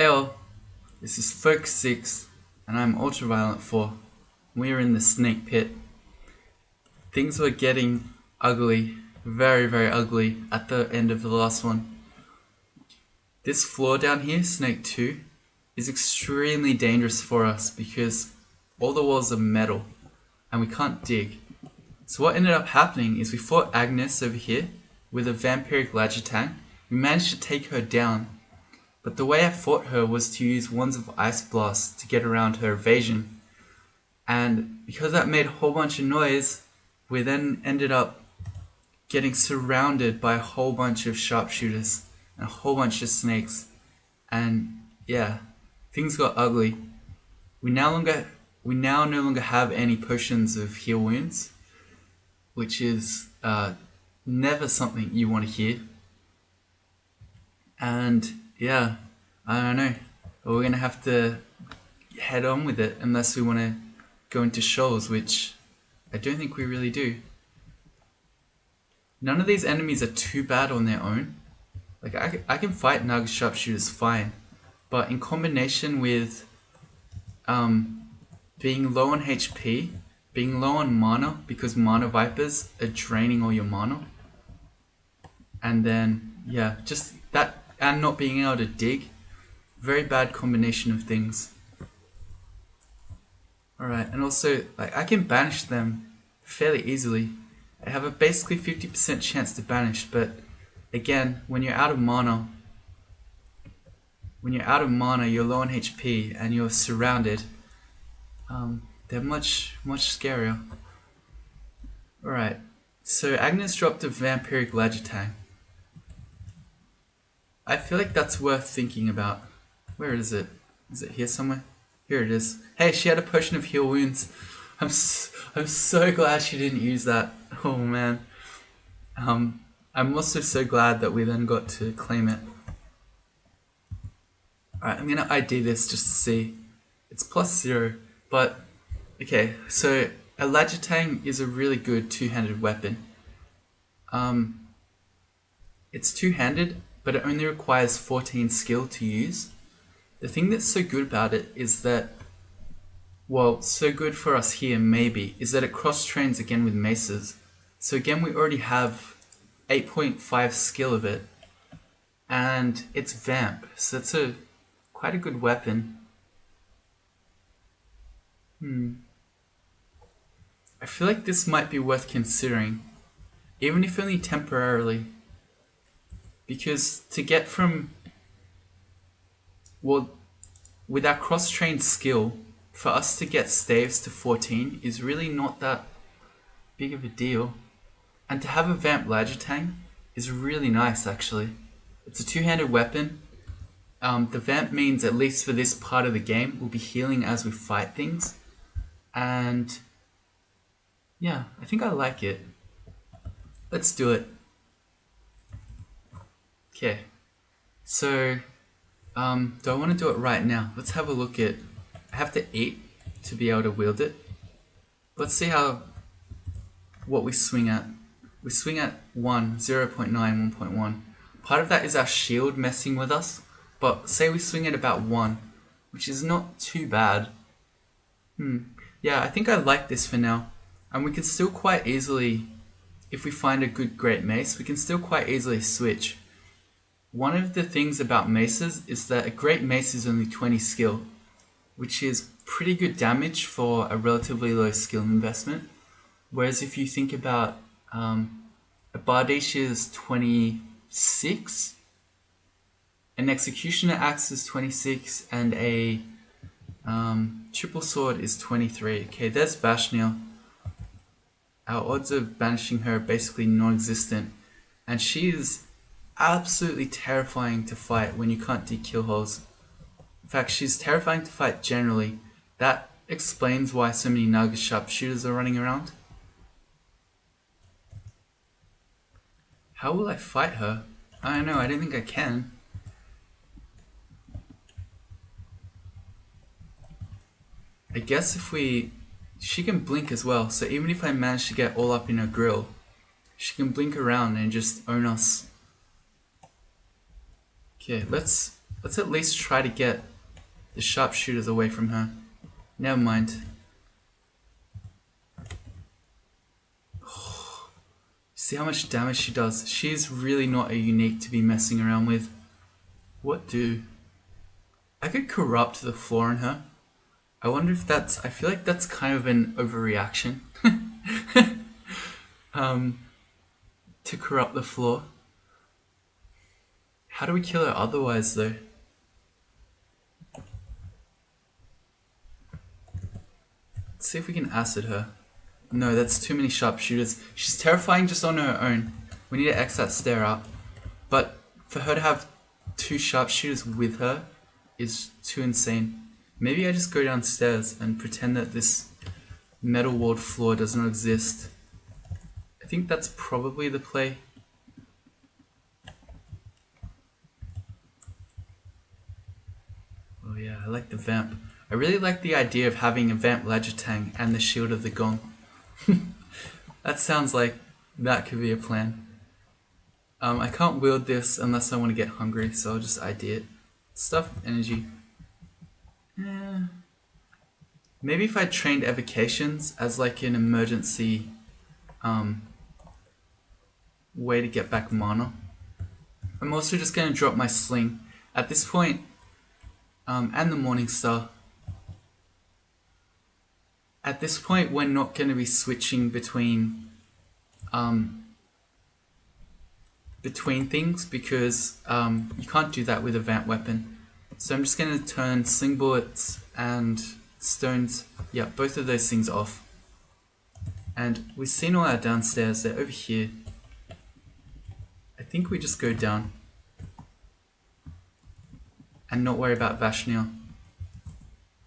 Hey all, this is FoAK 6 and I'm Ultraviolet 4. We're in the snake pit. Things were getting ugly, very ugly at the end of the last one. This floor down here, snake 2, is extremely dangerous for us because all the walls are metal and we can't dig. So what ended up happening is we fought Agnes over here with a vampiric Lagitang. We managed to take her down. But the way I fought her was to use Wands of Ice Blast to get around her evasion. And because that made a whole bunch of noise, we then ended up getting surrounded by a whole bunch of sharpshooters and a whole bunch of snakes. And yeah, things got ugly. We now no longer have any potions of heal wounds, which is never something you want to hear. And yeah, I don't know. We're gonna have to head on with it unless we want to go into shoals, which I don't think we really do. None of these enemies are too bad on their own. Like I can fight Naga sharpshooters fine, but in combination with being low on HP, being low on mana because mana vipers are draining all your mana, and then yeah, just that. And not being able to dig. Very bad combination of things. Alright, and also, like, I can banish them fairly easily. I have a basically 50% chance to banish, but again, when you're out of mana, you're low on HP and you're surrounded, they're much scarier. Alright, so Agnes dropped a vampiric Lagitang. I feel like that's worth thinking about. Where is it? Is it here somewhere? Here it is. Hey, she had a potion of heal wounds. I'm so glad she didn't use that. Oh man. I'm also so glad that we then got to claim it. Alright, I'm gonna ID this just to see. It's +0, but okay, so a Lagitang is a really good two-handed weapon. It's two-handed, but it only requires 14 skill to use. The thing that's so good about it is that, well, so good for us here maybe, is that it cross-trains again with maces. So again, we already have 8.5 skill of it, and it's vamp, so it's quite a good weapon. I feel like this might be worth considering, even if only temporarily. Because to get from, well, with our cross-trained skill, for us to get staves to 14 is really not that big of a deal. And to have a vamp Lagitang is really nice actually. It's a two-handed weapon. The vamp means, at least for this part of the game, we'll be healing as we fight things. And yeah, I think I like it. Let's do it. Okay, so do I want to do it right now? Let's have a look at, I have to eat to be able to wield it. Let's see what we swing at. We swing at 1, 0.9, 1.1. Part of that is our shield messing with us, but say we swing at about 1, which is not too bad. Yeah, I think I like this for now. And we can still quite easily, if we find a good great mace, we can still quite easily switch. One of the things about maces is that a great mace is only 20 skill, which is pretty good damage for a relatively low skill investment. Whereas if you think about a Bardiche is 26, an Executioner Axe is 26, and a Triple Sword is 23. Okay, there's Vashniel. Our odds of banishing her are basically non-existent, and she is absolutely terrifying to fight when you can't dig kill holes. In fact, she's terrifying to fight generally. That explains why so many Naga sharpshooters are running around. How will I fight her? I don't know, I don't think I can. I guess she can blink as well, so even if I manage to get all up in her grill, she can blink around and just own us. Okay, let's Let's at least try to get the sharpshooters away from her. Never mind. See how much damage she does? She's really not a unique to be messing around with. What do? I could corrupt the floor on her. I wonder if that's... I feel like that's kind of an overreaction. To corrupt the floor. How do we kill her otherwise though? Let's see if we can acid her. No, that's too many sharpshooters. She's terrifying just on her own. We need to X that stair out. But for her to have 2 sharpshooters with her is too insane. Maybe I just go downstairs and pretend that this metal walled floor does not exist. I think that's probably the play. Oh yeah, I like the vamp. I really like the idea of having a vamp Lajatang and the shield of the gong. That sounds like that could be a plan. I can't wield this unless I want to get hungry, so I'll just ID it. Stuff, energy. Maybe if I trained evocations as like an emergency way to get back mana. I'm also just going to drop my sling. At this point, and the Morning Star. At this point, we're not going to be switching between things because you can't do that with a vamp weapon. So I'm just going to turn sling bullets and stones, yeah, both of those things off. And we've seen all our downstairs, they're over here. I think we just go down and not worry about Vashnia.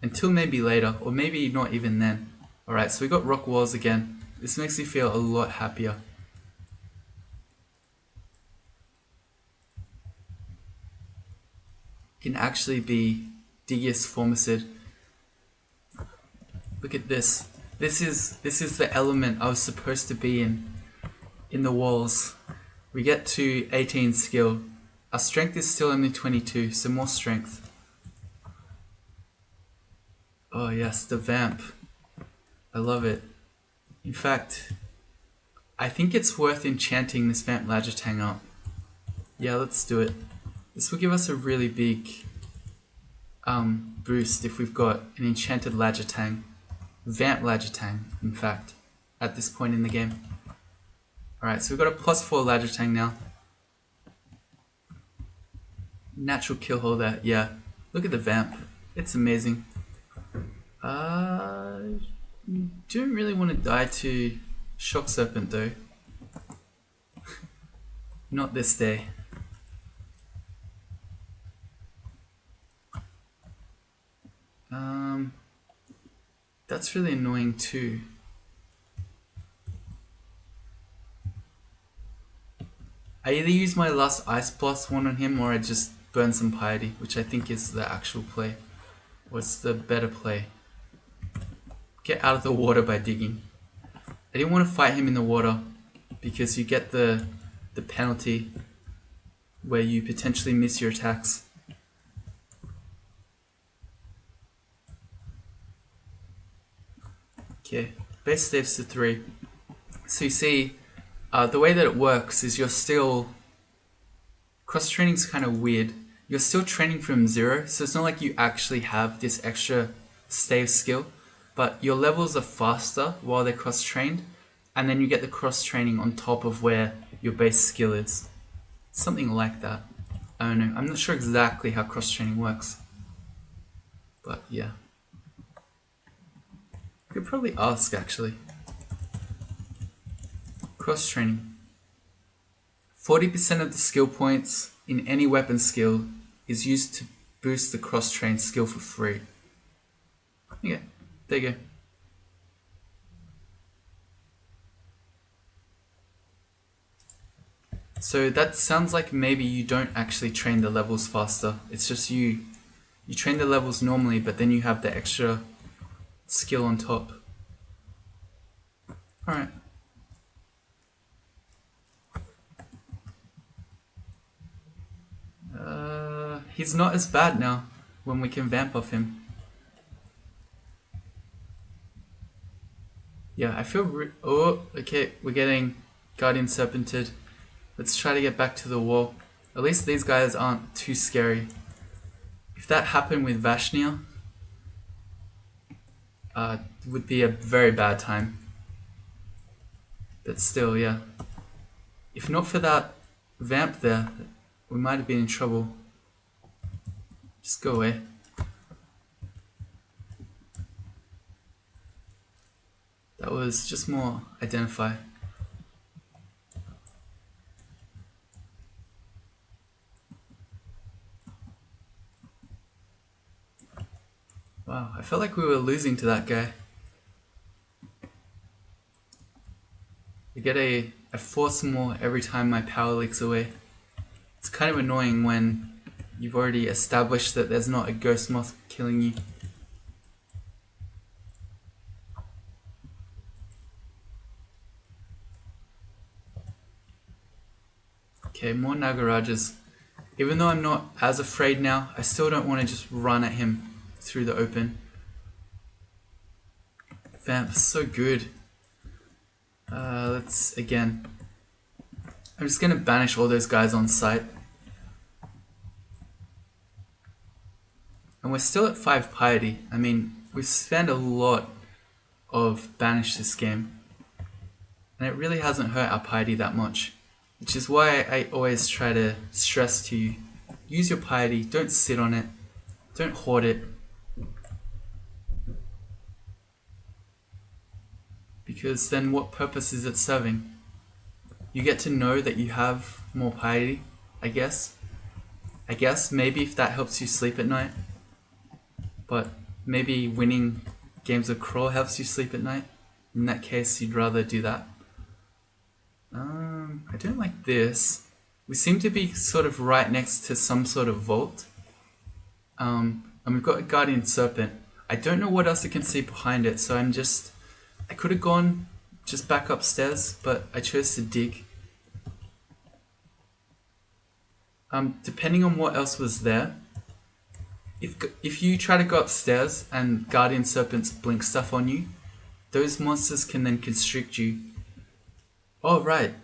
Until maybe later, or maybe not even then. Alright, so we got rock walls again. This makes me feel a lot happier. Can actually be Digius Formicid. Look at this. This is the element I was supposed to be in the walls. We get to 18 skill. Our strength is still only 22, so more strength. Oh yes, the vamp. I love it. In fact, I think it's worth enchanting this vamp Lajatang up. Yeah, let's do it. This will give us a really big boost if we've got an enchanted Lajatang. Vamp Lajatang, in fact, at this point in the game. Alright, so we've got a +4 Lajatang now. Natural kill hole there, yeah. Look at the vamp. It's amazing. Don't really want to die to Shock Serpent though. Not this day. That's really annoying too. I either use my last Ice Blast one on him or I just burn some Piety, which I think is the actual play. What's the better play? Get out of the water by digging. I didn't want to fight him in the water because you get the penalty where you potentially miss your attacks. Okay, base staves to 3. So you see, the way that it works is you're still... Cross-training is kind of weird. You're still training from 0, so it's not like you actually have this extra stave skill, but your levels are faster while they're cross-trained, and then you get the cross-training on top of where your base skill is. Something like that. I don't know. I'm not sure exactly how cross-training works. But yeah. I could probably ask actually. Cross-training. 40% of the skill points in any weapon skill is used to boost the cross-train skill for free. Okay, there you go. So that sounds like maybe you don't actually train the levels faster. It's just you train the levels normally, but then you have the extra skill on top. Alright. he's not as bad now when we can vamp off him. Yeah, I feel oh, okay, we're getting Guardian Serpented. Let's try to get back to the wall. At least these guys aren't too scary. If that happened with Vashnia, would be a very bad time. But still, yeah. If not for that vamp there, we might have been in trouble. Just go away. That was just more identify. Wow, I felt like we were losing to that guy. I get a force more every time my power leaks away. It's kind of annoying when you've already established that there's not a ghost moth killing you. Okay, more Nagarajas. Even though I'm not as afraid now, I still don't want to just run at him through the open. Vamp's so good. Let's, again, I'm just going to banish all those guys on sight. And we're still at 5 piety. I mean, we've spent a lot of banish this game. And it really hasn't hurt our piety that much. Which is why I always try to stress to you, use your piety, don't sit on it, don't hoard it. Because then what purpose is it serving? You get to know that you have more piety, I guess. Maybe if that helps you sleep at night. But maybe winning games of crawl helps you sleep at night. In that case, you'd rather do that. I don't like this. We seem to be sort of right next to some sort of vault. And we've got a Guardian Serpent. I don't know what else I can see behind it, so I could have gone just back upstairs, but I chose to dig. Depending on what else was there, if you try to go upstairs and Guardian Serpents blink stuff on you, those monsters can then constrict you. Oh, right.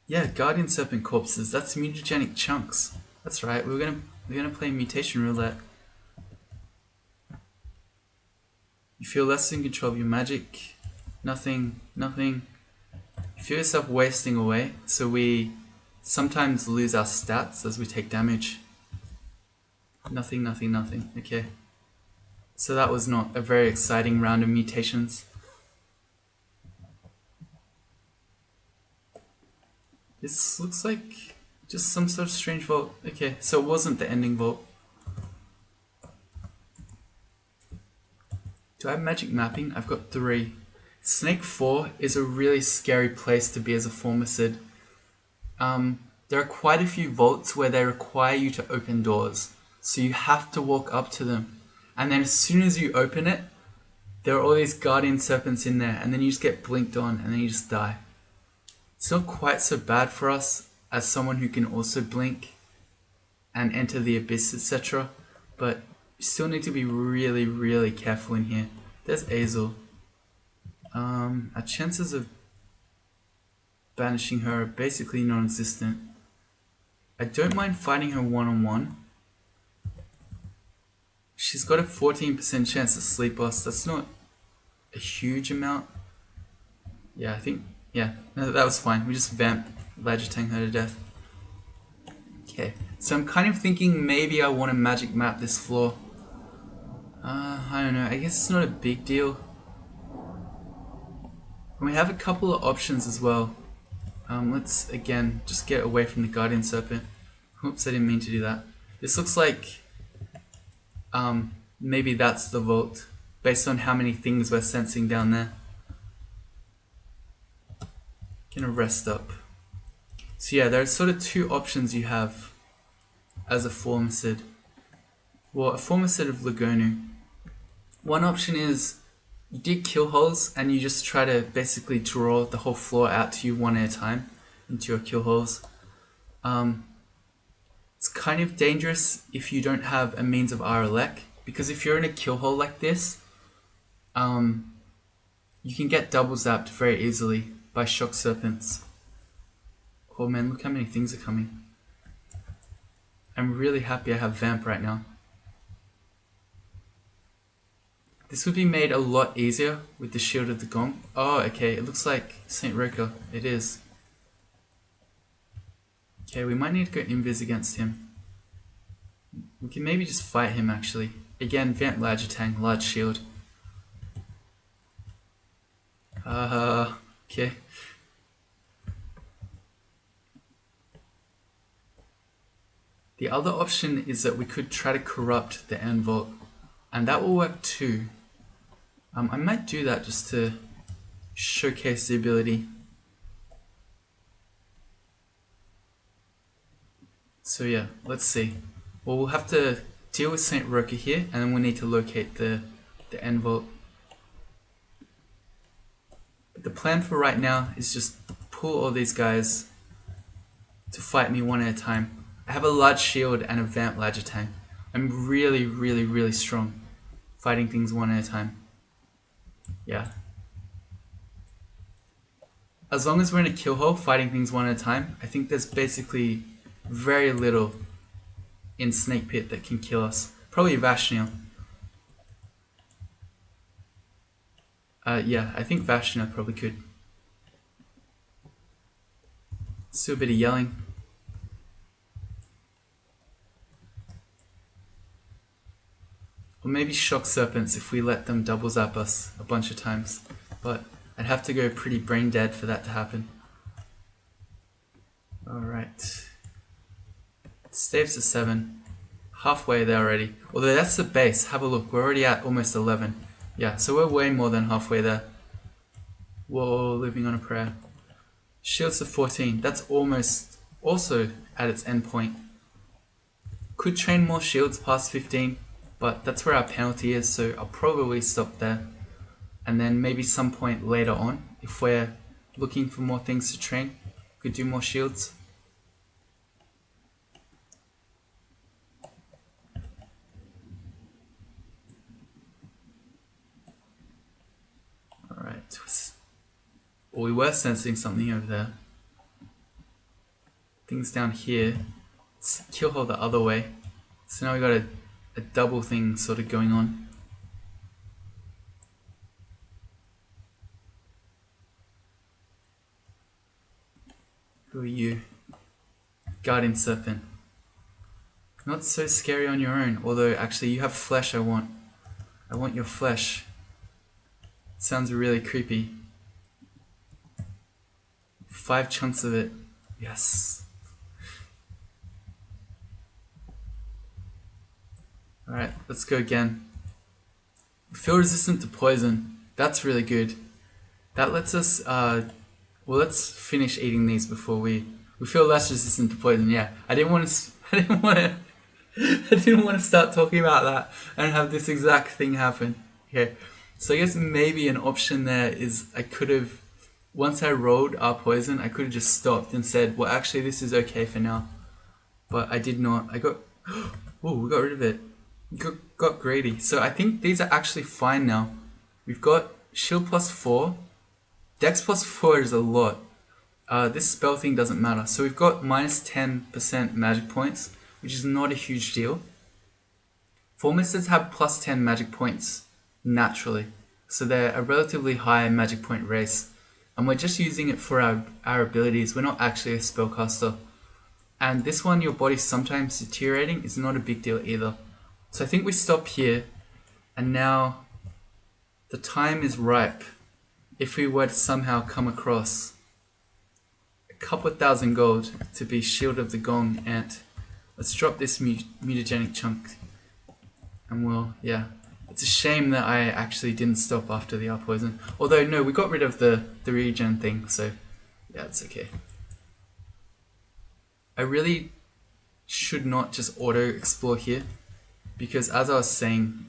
Yeah, Guardian Serpent corpses. That's mutagenic chunks. That's right. We're gonna play mutation roulette. You feel less in control of your magic. Nothing. You feel yourself wasting away. So we sometimes lose our stats as we take damage. Nothing. Okay. So that was not a very exciting round of mutations. This looks like just some sort of strange vault. Okay, so it wasn't the ending vault. Do I have magic mapping? I've got 3. Snake 4 is a really scary place to be as a Formicid. There are quite a few vaults where they require you to open doors. So you have to walk up to them. And then as soon as you open it, there are all these Guardian Serpents in there. And then you just get blinked on and then you just die. It's not quite so bad for us as someone who can also blink and enter the abyss, etc. But you still need to be really, really careful in here. There's Abyssal. Our chances of banishing her are basically non-existent. I don't mind fighting her one-on-one. She's got a 14% chance to sleep us. That's not a huge amount. Yeah, I think... Yeah, no, that was fine. We just vamp Lagitang her to death. Okay, so I'm kind of thinking maybe I want to magic map this floor. I don't know. I guess it's not a big deal. And we have a couple of options as well. Let's, again, just get away from the Guardian Serpent. Oops, I didn't mean to do that. This looks like... maybe that's the vault, based on how many things we're sensing down there. Gonna rest up. So yeah, there's sort of 2 options you have as a Formicid. Well, a Formicid of Lugonu. One option is you dig kill holes and you just try to basically draw the whole floor out to you one at a time into your kill holes. It's It's kind of dangerous if you don't have a means of RLEC, because if you're in a kill hole like this, you can get double zapped very easily by shock serpents. Oh man, look how many things are coming. I'm really happy I have Vamp right now. This would be made a lot easier with the Shield of the Gong. Oh, okay, it looks like Saint Roka. It is. Okay, we might need to go invis against him. We can maybe just fight him actually. Again, Vamp Lajatang, large shield. Okay. The other option is that we could try to corrupt the Anvil, and that will work too. I might do that just to showcase the ability. So yeah, let's see. Well, we'll have to deal with Saint Roka here, and then we need to locate the Anvil. But the plan for right now is just pull all these guys to fight me one at a time. I have a large shield and a Vamp Lajatang. I'm really, really, really strong fighting things one at a time. Yeah. As long as we're in a kill hole fighting things one at a time, I think there's basically very little in Snake Pit that can kill us. Probably Vashniel. Yeah, I think Vashniel probably could. Let's do a bit of yelling. Or maybe Shock Serpents if we let them double zap us a bunch of times. But I'd have to go pretty brain dead for that to happen. Alright. Staves to 7. Halfway there already. Although that's the base. Have a look. We're already at almost 11. Yeah, so we're way more than halfway there. Whoa, living on a prayer. Shields to 14. That's almost also at its end point. Could train more shields past 15, but that's where our penalty is, so I'll probably stop there. And then maybe some point later on, if we're looking for more things to train, could do more shields. Alright. Well, we were sensing something over there. Things down here. Let's kill her the other way. So now we got a double thing sort of going on. Who are you? Guardian Serpent. Not so scary on your own, although actually you have flesh I want. I want your flesh. It sounds really creepy. 5 chunks of it. Yes. Alright, let's go again. Feel resistant to poison. That's really good. That lets us, well, let's finish eating these before we feel less resistant to poison. Yeah, I didn't want to start talking about that and have this exact thing happen. Okay, so I guess maybe an option there is I could have, once I rolled our poison, I could have just stopped and said, well, actually, this is okay for now. But I did not. I got, oh, we got rid of it. Got greedy. So I think these are actually fine now. We've got shield plus 4. Dex plus 4 is a lot. This spell thing doesn't matter. So we've got minus 10% magic points, which is not a huge deal. Formicids have plus 10 magic points naturally. So they're a relatively high magic point race. And we're just using it for our abilities. We're not actually a spellcaster. And this one, your body's sometimes deteriorating, is not a big deal either. So I think we stop here. And now the time is ripe. If we were to somehow come across a couple of thousand gold to be Shield of the Gong Ant, let's drop this mutagenic chunk. And we'll, yeah. It's a shame that I actually didn't stop after the poison. Although, no, we got rid of the regen thing, so yeah, it's okay. I really should not just auto-explore here, because as I was saying,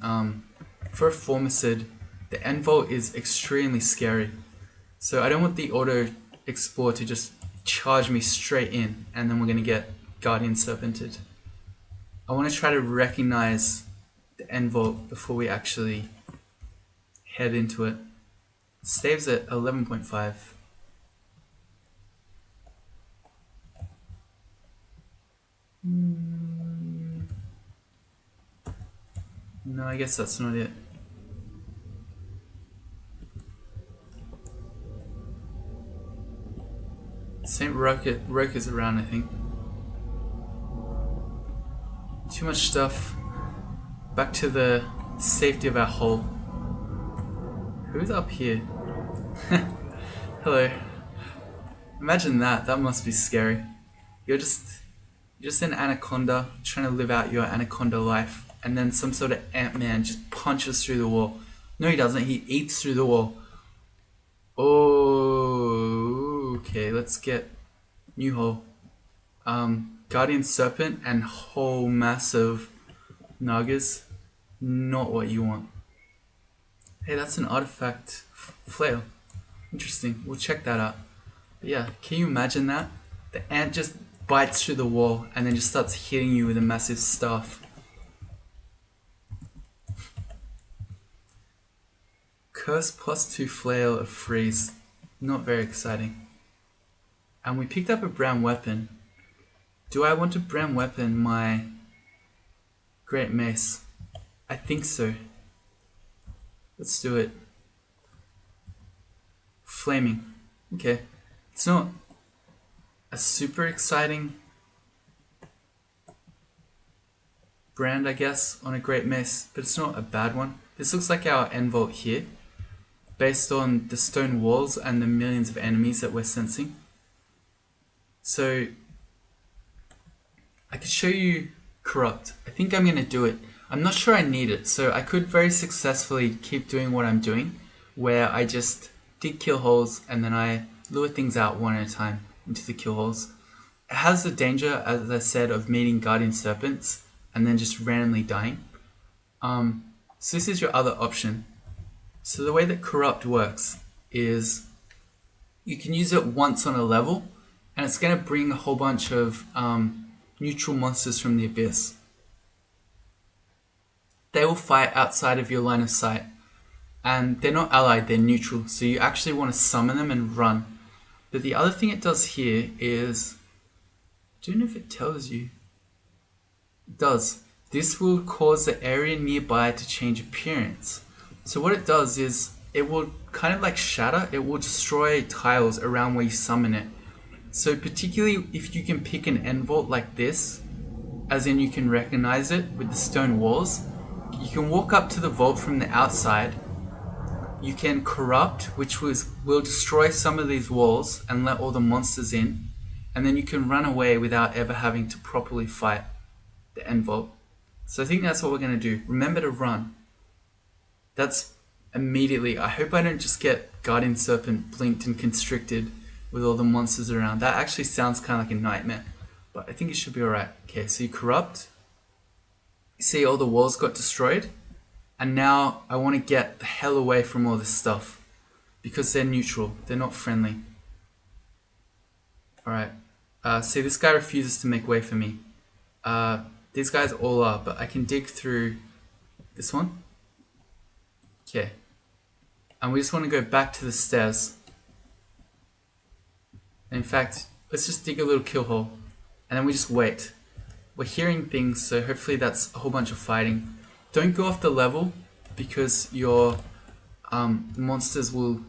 for a Formicid, the Envol is extremely scary. So I don't want the auto-explore to just charge me straight in, and then we're going to get Guardian Serpented. I want to try to recognize the end vault before we actually head into it. Saves at 11.5. No, I guess that's not it. St. Roke is around, I think. Too much stuff. Back to the safety of our hole. Who's up here? Hello. Imagine that. That must be scary. You're just an anaconda trying to live out your anaconda life, and then some sort of Ant-Man just punches through the wall. No, he doesn't. He eats through the wall. Oh, okay. Let's get new hole. Guardian Serpent and whole massive Nagas. Not what you want. Hey, that's an artifact flail. Interesting. We'll check that out. But yeah, can you imagine that? The ant just bites through the wall and then just starts hitting you with a massive staff. Curse +2 flail of freeze. Not very exciting. And we picked up a brown weapon. Do I want to brown weapon my great mace? I think so. Let's do it. Flaming. Okay. It's not a super exciting brand, I guess, on a great mace, but it's not a bad one. This looks like our end vault here, based on the stone walls and the millions of enemies that we're sensing. So I could show you corrupt. I think I'm going to do it. I'm not sure I need it, so I could very successfully keep doing what I'm doing, where I just dig kill holes and then I lure things out one at a time into the kill holes. It has the danger, as I said, of meeting guardian serpents and then just randomly dying. So this is your other option. So the way that corrupt works is you can use it once on a level, and it's going to bring a whole bunch of neutral monsters from the abyss. They will fight outside of your line of sight, and they're not allied, they're neutral, so you actually want to summon them and run. But the other thing it does here is, I don't know if it tells you. It does. This will cause the area nearby to change appearance. So what it does is it will kind of like shatter, it will destroy tiles around where you summon it. So particularly if you can pick an end vault like this, as in you can recognize it with the stone walls, you can walk up to the vault from the outside. You can corrupt, which will destroy some of these walls and let all the monsters in, and then you can run away without ever having to properly fight the end vault. So I think that's what we're going to do. Remember to run. That's immediately. I hope I don't just get Guardian Serpent blinked and constricted with all the monsters around. That actually sounds kind of like a nightmare, but I think it should be alright. Okay, so you corrupt. You see all the walls got destroyed, and now I want to get the hell away from all this stuff because they're neutral, they're not friendly. Alright, see, this guy refuses to make way for me. These guys all are, but I can dig through this one. Okay, and we just want to go back to the stairs. And in fact, let's just dig a little kill hole, and then we just wait. We're hearing things, so hopefully that's a whole bunch of fighting. Don't go off the level, because your monsters will...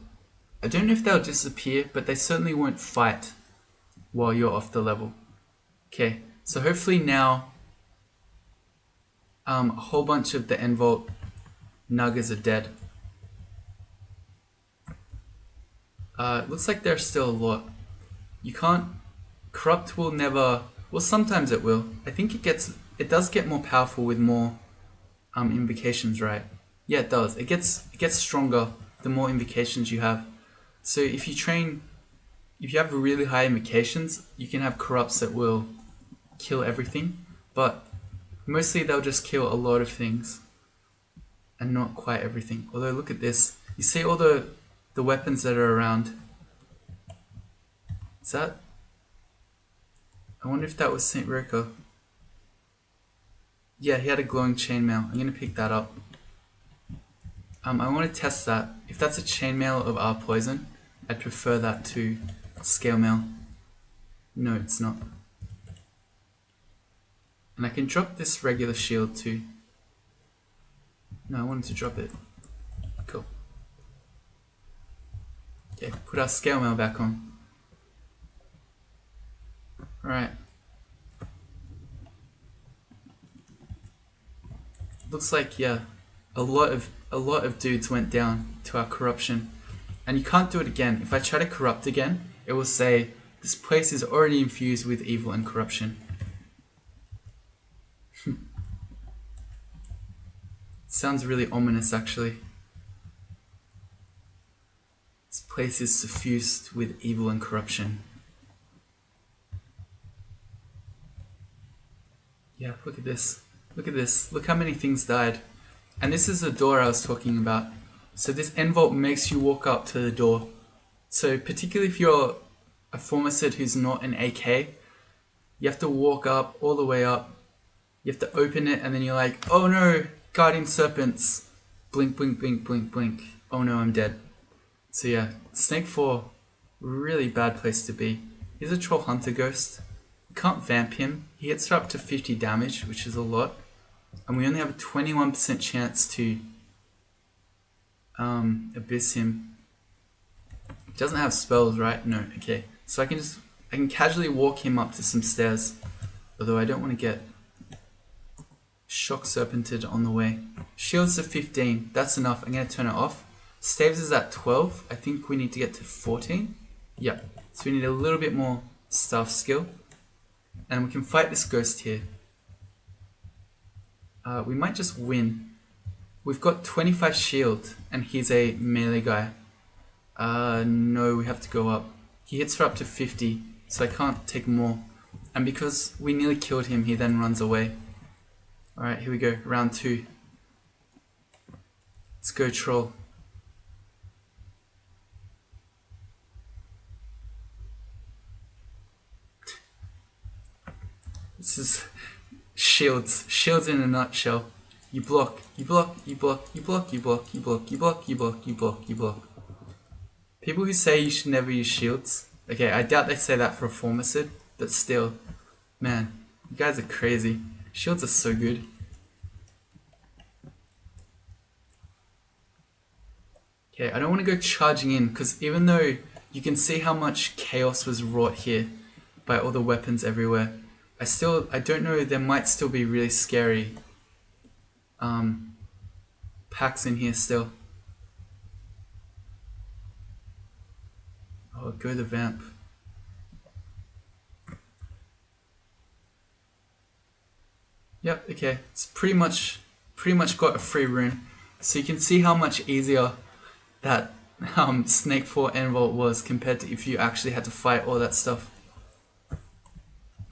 I don't know if they'll disappear, but they certainly won't fight while you're off the level. Okay, so hopefully now a whole bunch of the end vault Nuggers are dead. It looks like there's still a lot. You can't... Corrupt will never... Well, sometimes it will. I think it does get more powerful with more invocations, right? Yeah, it does. It gets stronger the more invocations you have. So if you have really high invocations, you can have corrupts that will kill everything, but mostly they'll just kill a lot of things and not quite everything. Although look at this. You see all the weapons that are around. Is that... I wonder if that was St. Roka. Yeah, he had a glowing chainmail. I'm gonna pick that up. I want to test that. If that's a chainmail of our poison, I'd prefer that to scale mail. No, it's not. And I can drop this regular shield too. No, I wanted to drop it. Cool. Okay, put our scale mail back on. Alright. Looks like, yeah, a lot of dudes went down to our corruption. And you can't do it again. If I try to corrupt again, it will say this place is already infused with evil and corruption. Sounds really ominous, actually. This place is suffused with evil and corruption. Yeah, look at this. Look at this. Look how many things died. And this is the door I was talking about. So this end vault makes you walk up to the door. So particularly if you're a Formicid who's not an AK, you have to walk up, all the way up. You have to open it and then you're like, oh no, guardian serpents. Blink, blink, blink, blink, blink. Oh no, I'm dead. So yeah, Snake 4, really bad place to be. He's a Troll Hunter Ghost. You can't vamp him. He hits her up to 50 damage, which is a lot. And we only have a 21% chance to abyss him. He doesn't have spells, right? No, okay. So I can casually walk him up to some stairs. Although I don't want to get shock serpented on the way. Shields are 15, that's enough. I'm going to turn it off. Staves is at 12. I think we need to get to 14. Yep. So we need a little bit more staff skill. And we can fight this ghost here. We might just win. We've got 25 shield and he's a melee guy. No, we have to go up. He hits for up to 50, so I can't take more. And because we nearly killed him, he then runs away. Alright, here we go. Round 2. Let's go, troll. This is shields. Shields in a nutshell. You block, you block, you block, you block, you block, you block, you block, you block, you block, you block. People who say you should never use shields. Okay, I doubt they say that for a Formicid, but still. Man, you guys are crazy. Shields are so good. Okay, I don't want to go charging in, because even though you can see how much chaos was wrought here by all the weapons everywhere, I don't know, there might still be really scary packs in here still. Oh, go the vamp. Yep, okay. It's pretty much got a free rune. So you can see how much easier that Snake 4 end vault was compared to if you actually had to fight all that stuff.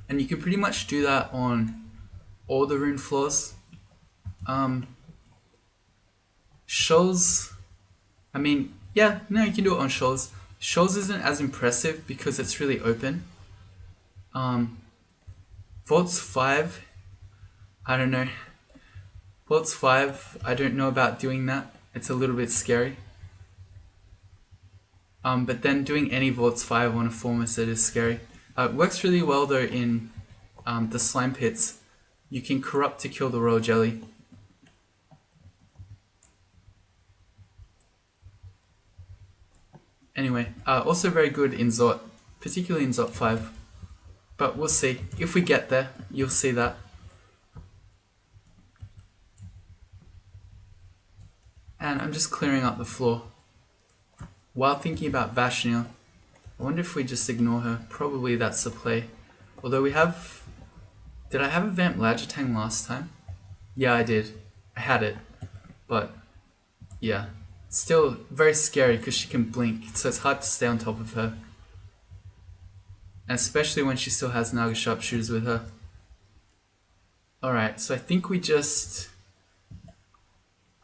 And you can pretty much do that on all the rune floors. Shoals, I mean, yeah, no, you can do it on Shoals. Shoals isn't as impressive because it's really open. Vaults 5, I don't know. Vaults 5, I don't know about doing that. It's a little bit scary. But then doing any Vaults 5 on a Formicid is scary. It works really well though in the slime pits. You can corrupt to kill the royal jelly. Anyway, also very good in Zot, particularly in Zot 5. But we'll see. If we get there, you'll see that. And I'm just clearing up the floor. While thinking about Vashnia, I wonder if we just ignore her. Probably that's the play. Although we have... Did I have a Vamp Lagitang last time? Yeah, I did. I had it. But, yeah. Still very scary because she can blink, so it's hard to stay on top of her. And especially when she still has Naga Sharpshooters with her. Alright, so I think we just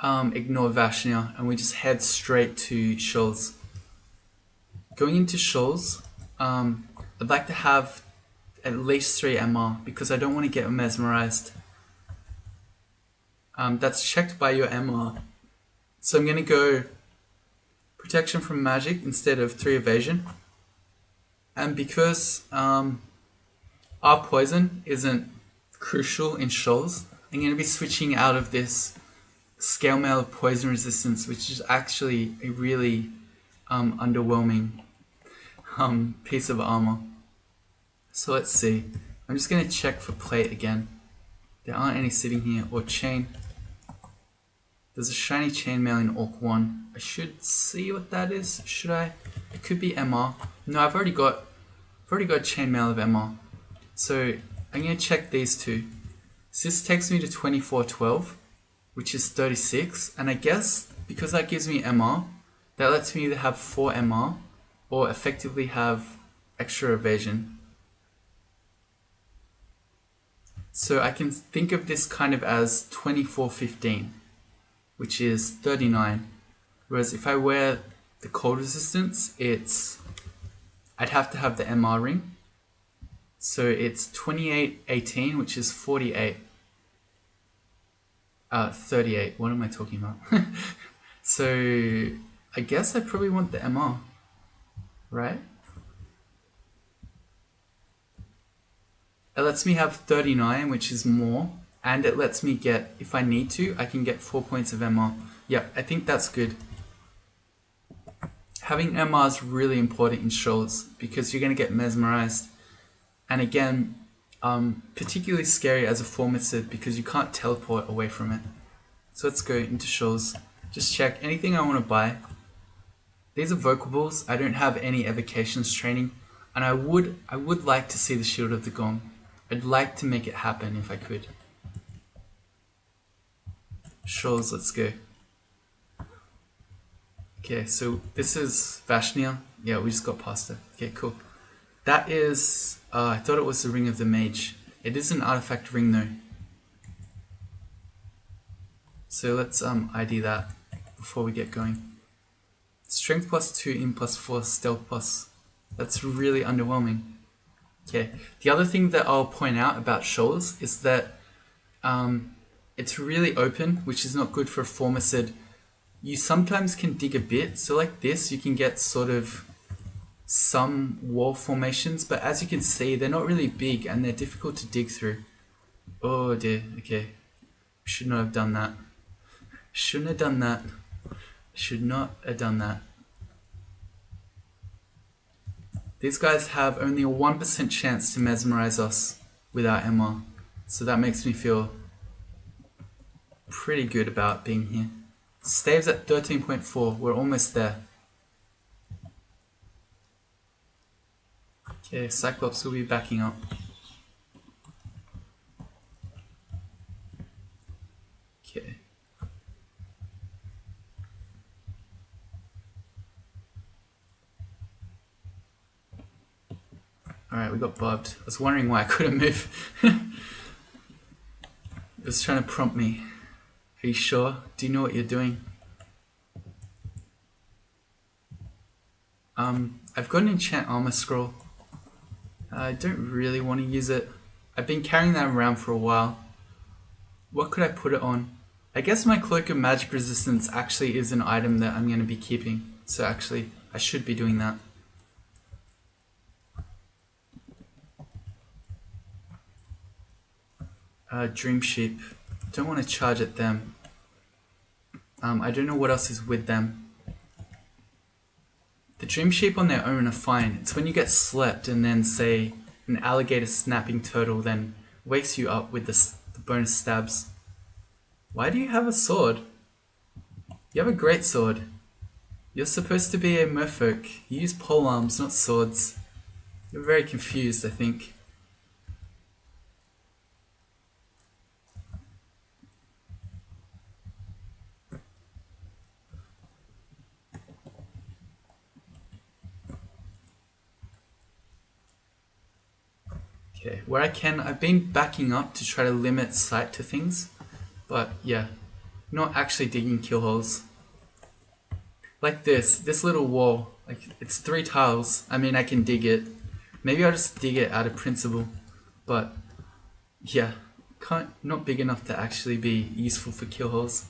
ignore Vashnia and we just head straight to Shoals. Going into Shoals, I'd like to have at least 3 MR because I don't want to get mesmerized. that's checked by your MR. So I'm going to go protection from magic instead of 3 evasion. And because our poison isn't crucial in shoals, I'm going to be switching out of this scale mail of poison resistance, which is actually a really underwhelming piece of armor. So let's see. I'm just going to check for plate again. There aren't any sitting here, or chain. There's a shiny chainmail in Orc 1. I should see what that is. Should I? It could be MR. No, I've already got chainmail of MR. So I'm going to check these two. So this takes me to 2412, which is 36. And I guess because that gives me MR, that lets me either have 4 MR or effectively have extra evasion. So I can think of this kind of as 2415, which is 39. Whereas if I wear the cold resistance, I'd have to have the MR ring. So it's 2818, which is 48. 38. What am I talking about? So I guess I probably want the MR, right? It lets me have 39, which is more, and it lets me get, if I need to, I can get 4 points of MR. Yeah, I think that's good. Having MR is really important in shoals because you're going to get mesmerized. And again, particularly scary as a Formicid because you can't teleport away from it. So let's go into shoals. Just check anything I want to buy. These are vocables. I don't have any evocations training, and I would like to see the Shield of the Gong. I'd like to make it happen if I could. Shoals, let's go. Okay, so this is Vashnia. Yeah, we just got past it. Okay, cool. That is, I thought it was the Ring of the Mage. It is an artifact ring though. So let's ID that before we get going. Strength +2, in +4, stealth plus. That's really underwhelming. Okay, the other thing that I'll point out about shoals is that it's really open, which is not good for a Formicid. You sometimes can dig a bit, so like this you can get sort of some wall formations, but as you can see they're not really big and they're difficult to dig through. Oh dear, okay. Should not have done that. Shouldn't have done that. Should not have done that. These guys have only a 1% chance to mesmerize us with our MR, so that makes me feel pretty good about being here. Staves at 13.4, we're almost there. Okay, Cyclops will be backing up. Okay. Alright, we got bobbed. I was wondering why I couldn't move. It was trying to prompt me. Are you sure? Do you know what you're doing? I've got an enchant armor scroll. I don't really want to use it. I've been carrying that around for a while. What could I put it on? I guess my Cloak of Magic Resistance actually is an item that I'm going to be keeping. So actually, I should be doing that. Dream Sheep. Don't want to charge at them. I don't know what else is with them. The Dream Sheep on their own are fine. It's when you get slept and then say an alligator snapping turtle then wakes you up with the bonus stabs. Why do you have a sword? You have a great sword. You're supposed to be a merfolk. You use polearms, not swords. You're very confused, I think. Okay, where I can, I've been backing up to try to limit sight to things, but yeah, not actually digging kill holes. Like this little wall, like it's 3 tiles. I mean, I can dig it. Maybe I'll just dig it out of principle, but yeah, not big enough to actually be useful for kill holes.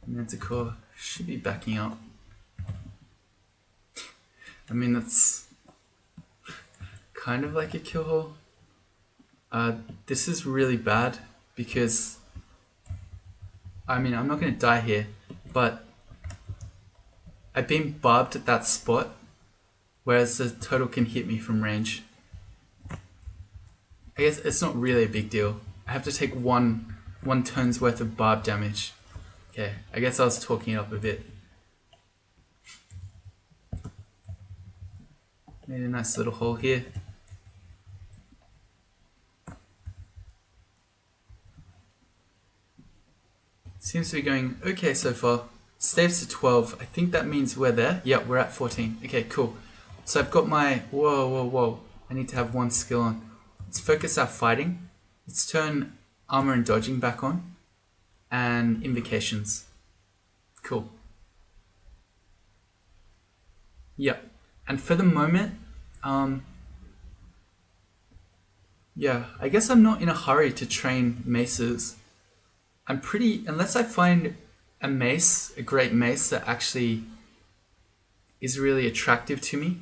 Manticore should be backing up. I mean, that's kind of like a kill hole. This is really bad because, I mean, I'm not going to die here, but I've been barbed at that spot, whereas the turtle can hit me from range. I guess it's not really a big deal. I have to take one turn's worth of barb damage. Okay, I guess I was talking it up a bit. Made a nice little hole here. Seems to be going okay so far. Staves to 12. I think that means we're there. Yeah, we're at 14. Okay, cool. So I've got my... Whoa. I need to have one skill on. Let's focus our fighting. Let's turn armor and dodging back on. And invocations. Cool. Yep. And for the moment, yeah, I guess I'm not in a hurry to train maces. I'm pretty, unless I find a mace, a great mace that actually is really attractive to me.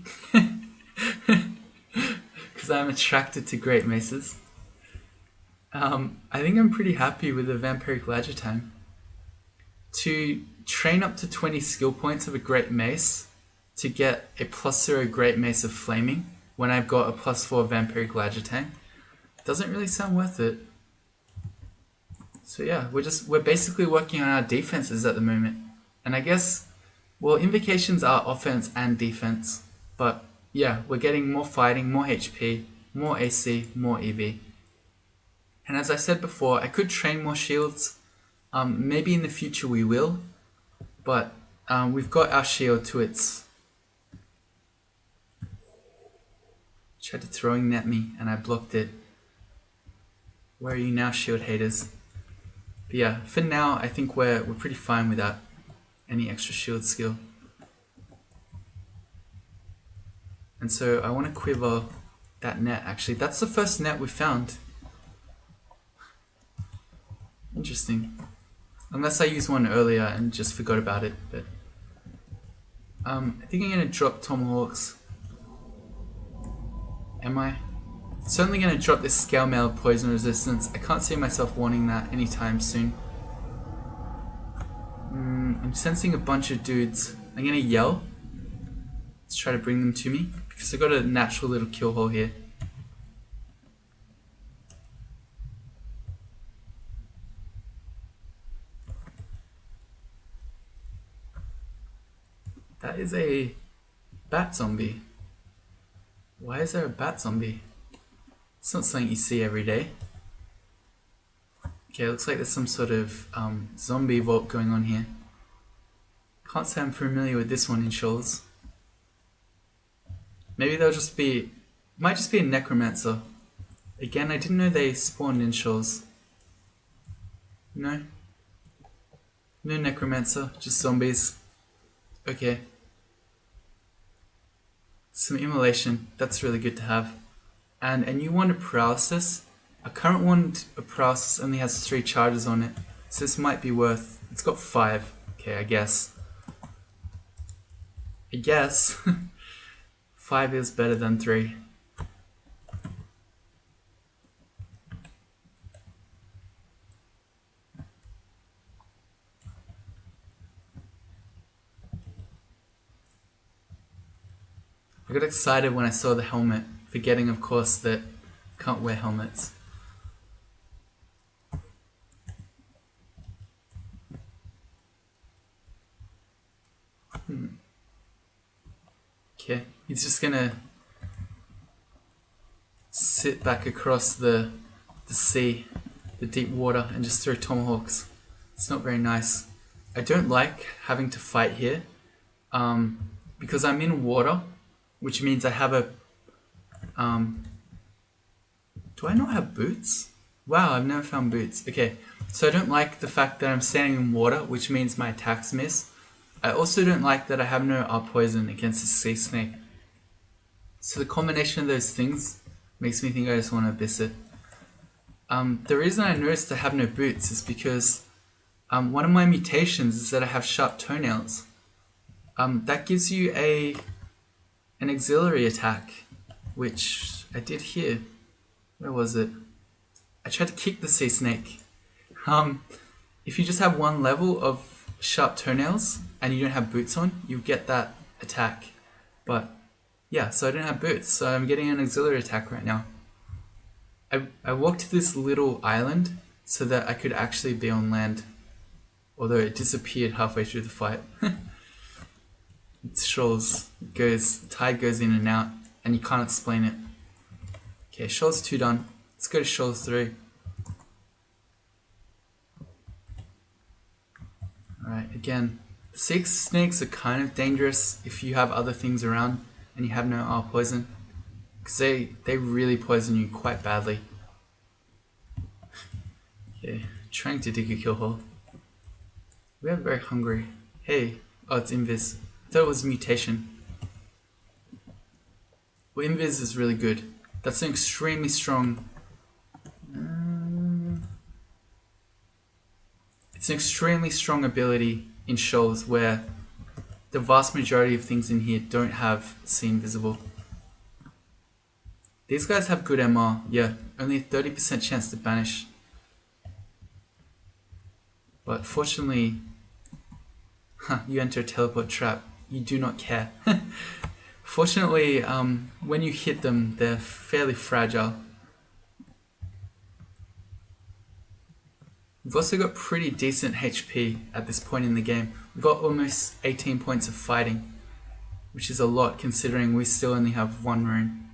Because I'm attracted to great maces. I think I'm pretty happy with the Vampiric Lagitime. To train up to 20 skill points of a great mace to get a +0 great mace of flaming when I've got a +4 Vampiric Lagitime doesn't really sound worth it. So yeah, we're basically working on our defenses at the moment. And I guess, well, invocations are offense and defense, but yeah, we're getting more fighting, more HP, more AC, more EV. And as I said before, I could train more shields. Maybe in the future we will, but we've got our shield to its... Tried to throwing at me and I blocked it. Where are you now, shield haters? But yeah, for now I think we're pretty fine without any extra shield skill. And so I want to quiver that net. Actually, that's the first net we found. Interesting. Unless I used one earlier and just forgot about it, but I think I'm gonna drop tomahawks. Am I? Certainly gonna drop this scale mail poison resistance. I can't see myself wanting that anytime soon. I'm sensing a bunch of dudes. I'm gonna yell. Let's try to bring them to me because I got a natural little kill hole here. That is a bat zombie. Why is there a bat zombie? It's not something you see every day. Okay, looks like there's some sort of zombie vault going on here. Can't say I'm familiar with this one in Shoals. Maybe they'll just be... Might just be a necromancer. Again, I didn't know they spawned in Shoals. No? No necromancer, just zombies. Okay. Some immolation, that's really good to have. And a new wand of paralysis. A current wand of paralysis only has 3 charges on it, so this might be worth... It's got 5. Okay, I guess. 5 is better than 3. I got excited when I saw the helmet, forgetting of course that I can't wear helmets. Okay, he's just gonna sit back across the sea, the deep water, and just throw tomahawks. It's not very nice. I don't like having to fight here because I'm in water, which means I have a... do I not have boots? Wow, I've never found boots. Okay, so I don't like the fact that I'm standing in water, which means my attacks miss. I also don't like that I have no poison against the sea snake. So the combination of those things makes me think I just want to abyss it. The reason I noticed I have no boots is because one of my mutations is that I have sharp toenails. That gives you an auxiliary attack, which I did here. Where was it? I tried to kick the sea snake. If you just have one level of sharp toenails and you don't have boots on, you get that attack. But yeah, so I don't have boots, so I'm getting an auxiliary attack right now. I walked to this little island so that I could actually be on land, although it disappeared halfway through the fight. It's shoals, tide goes in and out, and you can't explain it. Okay, shoals 2 done. Let's go to shoals 3. Alright, again, sea snakes are kind of dangerous if you have other things around and you have no R poison, because they really poison you quite badly. Okay, trying to dig a kill hole. We are very hungry. Hey, oh, it's invis. I thought it was mutation. Well, invis is really good. That's an extremely strong. It's an extremely strong ability in shoals where the vast majority of things in here don't have see invisible. These guys have good MR, yeah, only a 30% chance to banish. But fortunately, you enter a teleport trap. You do not care. Fortunately, when you hit them, they're fairly fragile. We've also got pretty decent HP at this point in the game. We've got almost 18 points of fighting, which is a lot considering we still only have 1 rune.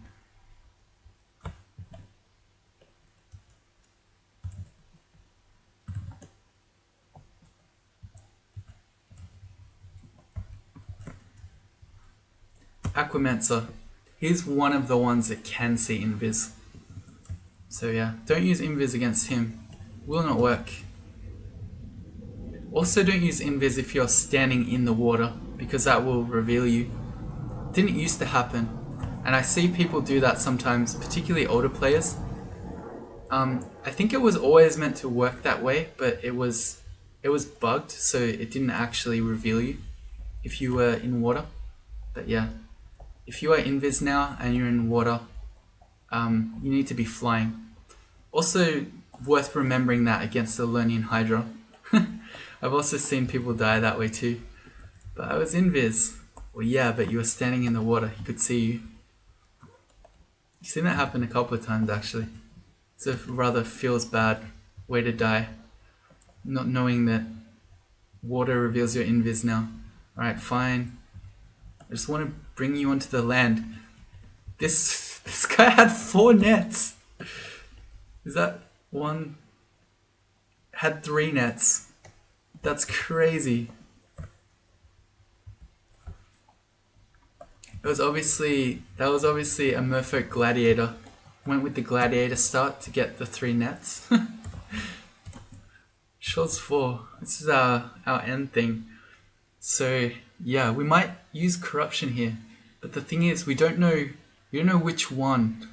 Aquamancer. He's one of the ones that can see invis. So yeah, don't use invis against him. Will not work. Also don't use invis if you're standing in the water, because that will reveal you. Didn't used to happen, and I see people do that sometimes, particularly older players. I think it was always meant to work that way, but it was bugged, so it didn't actually reveal you if you were in water. But yeah, if you are invis now and you're in water, you need to be flying. Also worth remembering that against the Lernian Hydra. I've also seen people die that way too. But I was invis. Well yeah, but you were standing in the water, he could see you. I've seen that happen a couple of times actually. It's a rather feels bad way to die. Not knowing that water reveals your invis now. Alright, fine. I just want to bring you onto the land. This guy had 4 nets. Is that one? Had 3 nets. That's crazy. That was obviously a merfolk gladiator. Went with the gladiator start to get the 3 nets. Shoals 4. This is our end thing. So yeah, we might use corruption here, but the thing is, we don't know which one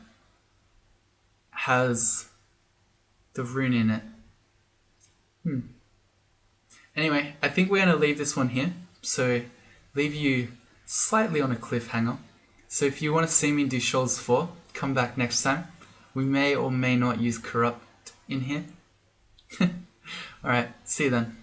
has the rune in it. Anyway, I think we're going to leave this one here, so leave you slightly on a cliffhanger. So if you want to see me do Shoals 4, come back next time. We may or may not use corrupt in here. Alright, see you then.